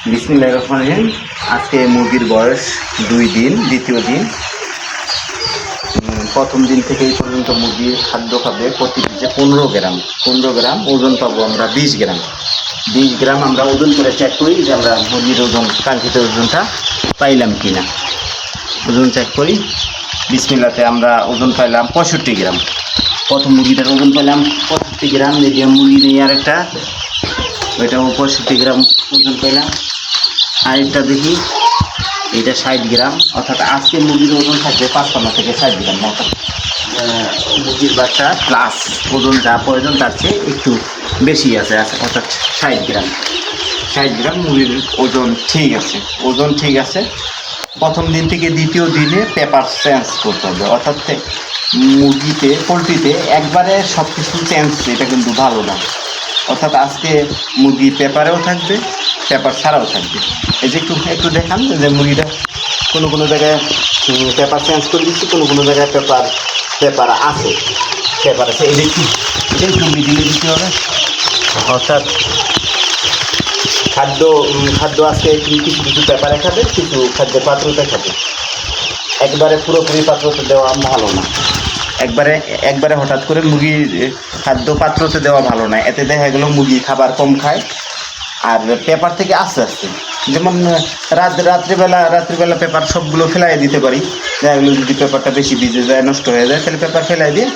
বিসমিল্লাহির রহমানির রহিম। আজকে মুরগির বয়স 2 দিন, দ্বিতীয় দিন। প্রথম দিন থেকে এই পর্যন্ত মুরগির খাদ্য খাবে প্রতি পিসে 15 গ্রাম ওজন পাবো আমরা 20 গ্রাম আমরা ওজন করে চেক করি যে আমরা মুরগির ওজন কাঙ্ক্ষিত ওজনটা পাইলাম কিনা। ওজন চেক করি। বিসমিল্লাতে আমরা ওজন পাইলাম 65 গ্রাম। প্রথম মুরগিটার ওজন পাইলাম 65 গ্রাম। মিডিয়াম মুরগি নিয়ে আরেকটা, ওইটাও 65 গ্রাম ওজন পাইলাম। আরেকটা দেখি, এটা 60 গ্রাম। অর্থাৎ আজকে মুরগির ওজন থাকবে 55 থেকে 60 গ্রাম। অর্থাৎ মুরগির বাচ্চা প্লাস ওজন যা প্রয়োজন তার চেয়ে একটু বেশি আছে, অর্থাৎ 60 গ্রাম মুরগির ওজন ঠিক আছে। প্রথম দিন থেকে দ্বিতীয় দিনে পেপার চেঞ্জ করতে হবে। অর্থাৎ পোলট্রিতে একবারে সব কিছু চেঞ্জ, এটা কিন্তু ভালো না। অর্থাৎ আজকে মুরগি পেপারেও থাকবে, পেপার ছাড়াও থাকবে। এই যে একটু দেখান যে মুরগিটা কোনো জায়গায় পেপার চেঞ্জ করে দিচ্ছি, কোনো জায়গায় পেপার আছে। এটা একটু মিডিলে দিতে হবে। অর্থাৎ খাদ্য আজকে কিছু পেপারে খাবে, কিছু খাদ্যের পাত্রতে খাবে। একবারে পুরোপুরি পাত্রতে দেওয়া ভালো না। একবারে হঠাৎ করে মুরগির খাদ্য পাত্রতে দেওয়া ভালো না। এতে দেখা গেল মুরগি খাবার কম খায়। আর পেপার থেকে আস্তে আস্তে, যেমন রাত্রিবেলা পেপার সবগুলো ফেলাই দিতে পারি। দেখা গেলো যদি পেপারটা বেশি ভিজে যায়, নষ্ট হয়ে যায়, তাহলে পেপার ফেলাই দিয়ে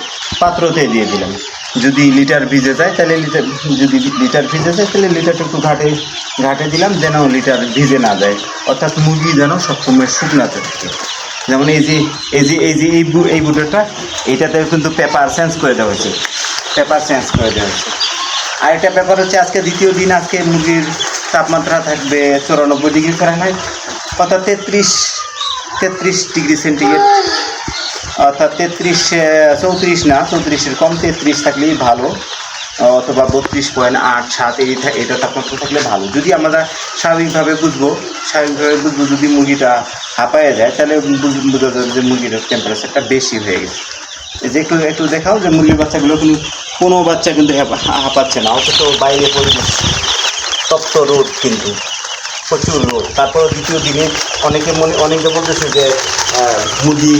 পাত্রতে দিয়ে দিলাম। যদি লিটার ভিজে যায় তাহলে লিটারটা একটু ঘাটে দিলাম, যেন লিটার ভিজে না যায়। অর্থাৎ মুরগি যেন সবসময় শুকনাতে থাকে। যেমন এই বুটারটা, এইটাতে কিন্তু পেপার চেঞ্জ করে দেওয়া হয়েছে। আরেকটা ব্যাপার হচ্ছে, আজকে দ্বিতীয় দিন। আজকে মুরগির তাপমাত্রা থাকবে 94 ডিগ্রি ফারেনহাইট, অর্থাৎ 33 ডিগ্রি সেন্টিগ্রেড। অর্থাৎ 34 না, 34-এর কম, 33 থাকলেই ভালো, অথবা 32.87 এটা তাপমাত্রা থাকলে ভালো। যদি আমরা স্বাভাবিকভাবে বুঝবো যদি মুরগিটা হাঁপায়ে যায়, তাহলে বোঝা যাবে যে মুরগিটার টেম্পারেচারটা বেশি হয়ে গেছে। যে একটু দেখাও যে মুরগির বাচ্চাগুলো কোনো বাচ্চা কিন্তু হাঁপাচ্ছে না। অথচ বাইরে তপ্ত রোদ, কিন্তু প্রচুর রোদ। তারপর দ্বিতীয় দিনে অনেকে বলতেছে যে মুরগি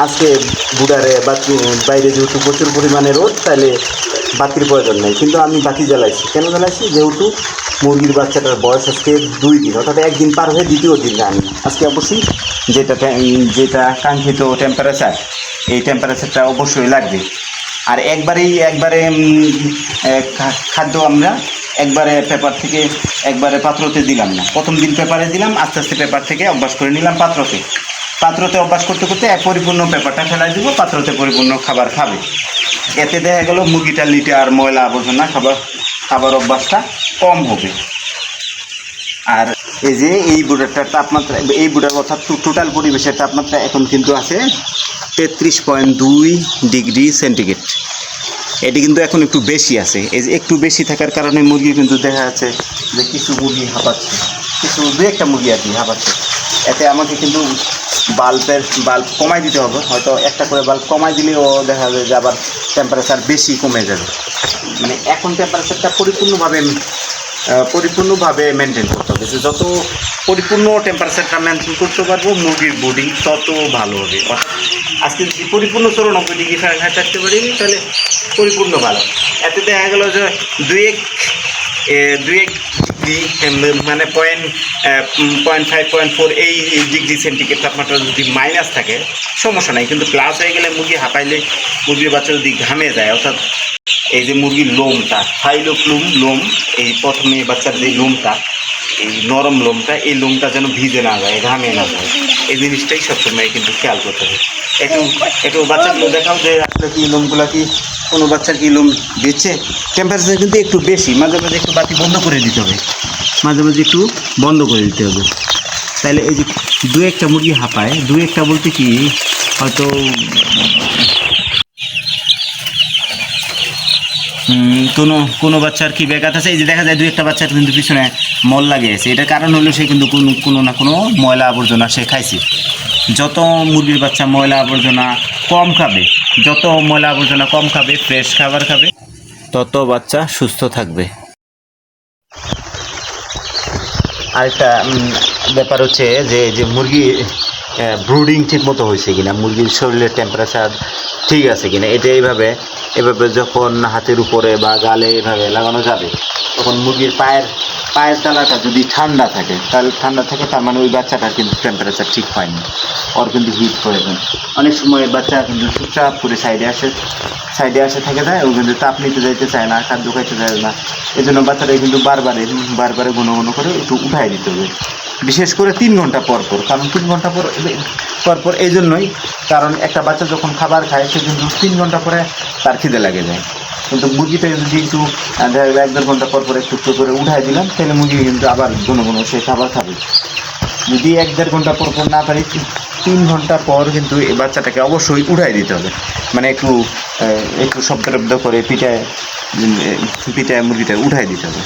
আজকে বুডারে বাইরে যেহেতু প্রচুর পরিমাণে রোদ, তাহলে বাতির প্রয়োজন নেই। কিন্তু আমি বাতি জ্বালাইছি। কেন জ্বালাইছি? যেহেতু মুরগির বাচ্চাটার বয়স আজকে 2 দিন, অর্থাৎ একদিন পার হয়ে দ্বিতীয় দিন আমি আজকে অবশ্যই যেটা কাঙ্ক্ষিত টেম্পারেচার, এই টেম্পারেচারটা অবশ্যই লাগবে। আর একবারে খাদ্য আমরা পেপার থেকে পাত্রতে দিলাম না। প্রথম দিন পেপারে দিলাম, আস্তে আস্তে পেপার থেকে অভ্যাস করে নিলাম পাত্রতে অভ্যাস করতে পরিপূর্ণ পেপারটা ফেলাই দিব, পাত্রতে পরিপূর্ণ খাবার খাবে। এতে দেখা গেল মুরগিটার লিটার ময়লা আবর্জনা খাবার অভ্যাসটা কম হবে। আর এই বুটারটার তাপমাত্রা, অর্থাৎ টোটাল পরিবেশের তাপমাত্রা এখন কিন্তু আছে 33.2 ডিগ্রি সেন্টিগ্রেড। এটি কিন্তু এখন একটু বেশি আছে। একটু বেশি থাকার কারণে মুরগি কিন্তু দেখা যাচ্ছে যে কিছু মুরগি হাঁপাচ্ছে, দু একটা মুরগি আর কি হাঁপাচ্ছে। এতে আমাকে কিন্তু বাল্ব কমাই দিতে হবে। হয়তো একটা করে বাল্ব কমাই দিলেও দেখা যায় যে আবার টেম্পারেচার বেশি কমে যাবে। মানে এখন টেম্পারেচারটা পরিপূর্ণভাবে মেনটেন করতে হবে। যে যত পরিপূর্ণ টেম্পারেচারটা মেনটেন করতে পারবো, মুরগির ব্রিডিং তত ভালো হবে। আজকে যদি পরিপূর্ণ 94 ডিগ্রি ফারেনহাইট রাখতে পারি, তাহলে পরিপূর্ণ ভালো। এতে দেখা গেল যে 2-1 ডিগ্রি, মানে 0.5-0.4 এই ডিগ্রি সেন্টিগ্রেড তাপমাত্রা যদি মাইনাস থাকে সমস্যা নাই। কিন্তু প্লাস হয়ে গেলে মুরগি হাঁপাইলে, মুরগির বাচ্চা যদি ঘামে যায়, অর্থাৎ এই যে মুরগির লোমটা, লোম, এই প্রথমে বাচ্চার যে লোমটা, এই নরম লোমটা, এই লোমটা যেন ভিজে না যায়, ঘামে না যায়। এই জিনিসটাই সবসময় কিন্তু খেয়াল করতে হবে। একটু বাচ্চাগুলো দেখাও যে আসলে কি লোমগুলো, কি কোনো বাচ্চার কি লোম ভিজছে। টেম্পারেচার কিন্তু একটু বেশি, মাঝে মাঝে একটু বাতি বন্ধ করে দিতে হবে, তাহলে এই যে 2-1টা মুরগি হাঁপায়। 2-1টা বলতে কি, হয়তো কোনো বাচ্চার কি ব্যাঘাত আছে। এই যে দেখা যায় 2-1টা বাচ্চার কিন্তু পিছনে মল লাগিয়েছে। এটার কারণ হলো সে কিন্তু কোনো না কোনো ময়লা আবর্জনা সে খাইছে। যত মুরগির বাচ্চা ময়লা আবর্জনা কম খাবে, ফ্রেশ খাবার খাবে, তত বাচ্চা সুস্থ থাকবে। আরেকটা ব্যাপার হচ্ছে যে মুরগি ব্রুডিং ঠিক মতো হয়েছে কিনা, মুরগির শরীরের টেম্পারেচার ঠিক আছে কিনা, এটা এভাবে যখন হাতের উপরে বা গালে এভাবে লাগানো যাবে, তখন মুরগির পায়ের তলাটা যদি ঠান্ডা থাকে তার মানে ওই বাচ্চাটার কিন্তু টেম্পারেচার ঠিক হয়নি, ওর কিন্তু হিট প্রয়োজন। অনেক সময় বাচ্চা কিন্তু চুপচাপ করে সাইডে আসে থেকে যায়, ও কিন্তু তাপ নিতে যাইতে চায় না, খাদ্য খাইতে চায় না। এই জন্য বাচ্চাটা কিন্তু বারবারে ঘন করে একটু উঠাই দিতে হবে, বিশেষ করে 3 ঘন্টা পর পর। কারণ 3 ঘন্টা পর এই জন্যই, কারণ একটা বাচ্চা যখন খাবার খায় সে কিন্তু 3 ঘন্টা পরে তার খিদে লাগে যায়। কিন্তু মুরগিটা যদি একটু 1-1.5 ঘন্টা পর একটু করে উঠাই দিলাম, তাহলে মুরগি কিন্তু আবার ঘন সে খাবার খাবে। যদি 1-1.5 ঘন্টা পর না পারি, 3 ঘন্টা পর কিন্তু এই বাচ্চাটাকে অবশ্যই উঠাই দিতে হবে, মানে একটু শব্দ করে পিঠায় মুরগিটা উঠাই দিতে হবে।